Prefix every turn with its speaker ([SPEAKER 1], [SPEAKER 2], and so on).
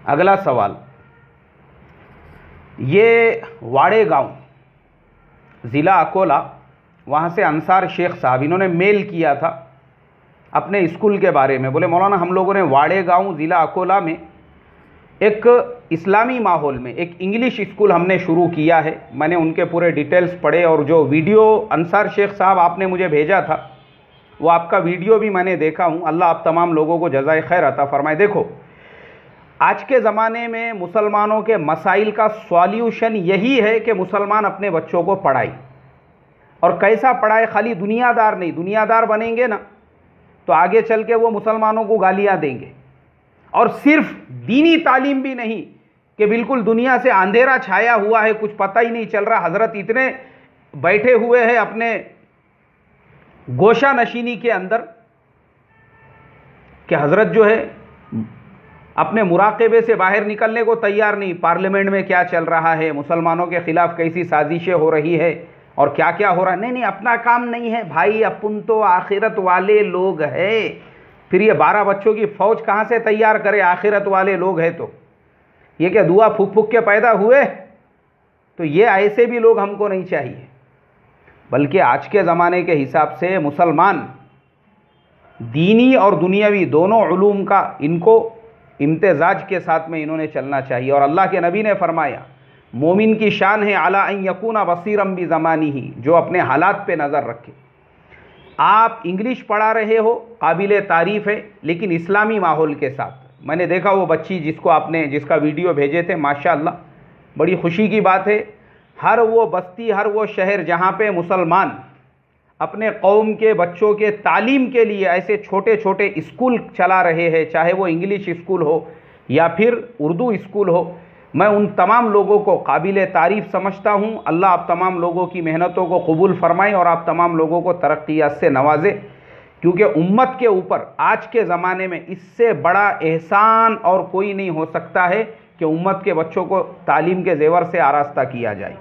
[SPEAKER 1] اگلا سوال، یہ واڑے گاؤں ضلع اکولا، وہاں سے انصار شیخ صاحب انہوں نے میل کیا تھا اپنے اسکول کے بارے میں. بولے مولانا ہم لوگوں نے واڑے گاؤں ضلع اکولا میں ایک اسلامی ماحول میں ایک انگلش اسکول ہم نے شروع کیا ہے. میں نے ان کے پورے ڈیٹیلز پڑھے اور جو ویڈیو انصار شیخ صاحب آپ نے مجھے بھیجا تھا وہ آپ کا ویڈیو بھی میں نے دیکھا ہوں. اللہ آپ تمام لوگوں کو جزائے خیر عطا فرمائے. دیکھو آج کے زمانے میں مسلمانوں کے مسائل کا سولیوشن یہی ہے کہ مسلمان اپنے بچوں کو پڑھائے، اور کیسا پڑھائے؟ خالی دنیا دار نہیں، دنیا دار بنیں گے نا تو آگے چل کے وہ مسلمانوں کو گالیاں دیں گے. اور صرف دینی تعلیم بھی نہیں کہ بالکل دنیا سے اندھیرا چھایا ہوا ہے، کچھ پتہ ہی نہیں چل رہا. حضرت اتنے بیٹھے ہوئے ہیں اپنے گوشہ نشینی کے اندر کہ حضرت جو ہے اپنے مراقبے سے باہر نکلنے کو تیار نہیں. پارلیمنٹ میں کیا چل رہا ہے، مسلمانوں کے خلاف کیسی سازشیں ہو رہی ہے اور کیا کیا ہو رہا ہے. نہیں اپنا کام نہیں ہے بھائی، اپن تو آخرت والے لوگ ہیں. پھر یہ 12 بچوں کی فوج کہاں سے تیار کرے؟ آخرت والے لوگ ہیں تو یہ کیا دعا پھک پھک کے پیدا ہوئے؟ تو یہ ایسے بھی لوگ ہم کو نہیں چاہیے. بلکہ آج کے زمانے کے حساب سے مسلمان دینی اور دنیاوی دونوں علوم کا ان کو امتزاج کے ساتھ میں انہوں نے چلنا چاہیے. اور اللہ کے نبی نے فرمایا مومن کی شان ہے اعلیٰ ان یکون بصیرا بزمانہ، جو اپنے حالات پہ نظر رکھے. آپ انگلش پڑھا رہے ہو قابل تعریف ہے، لیکن اسلامی ماحول کے ساتھ. میں نے دیکھا وہ بچی جس کا ویڈیو بھیجے تھے، ماشاءاللہ بڑی خوشی کی بات ہے. ہر وہ بستی، ہر وہ شہر جہاں پہ مسلمان اپنے قوم کے بچوں کے تعلیم کے لیے ایسے چھوٹے چھوٹے اسکول چلا رہے ہیں، چاہے وہ انگلش اسکول ہو یا پھر اردو اسکول ہو، میں ان تمام لوگوں کو قابل تعریف سمجھتا ہوں. اللہ آپ تمام لوگوں کی محنتوں کو قبول فرمائے اور آپ تمام لوگوں کو ترقیات سے نوازے، کیونکہ امت کے اوپر آج کے زمانے میں اس سے بڑا احسان اور کوئی نہیں ہو سکتا ہے کہ امت کے بچوں کو تعلیم کے زیور سے آراستہ کیا جائے.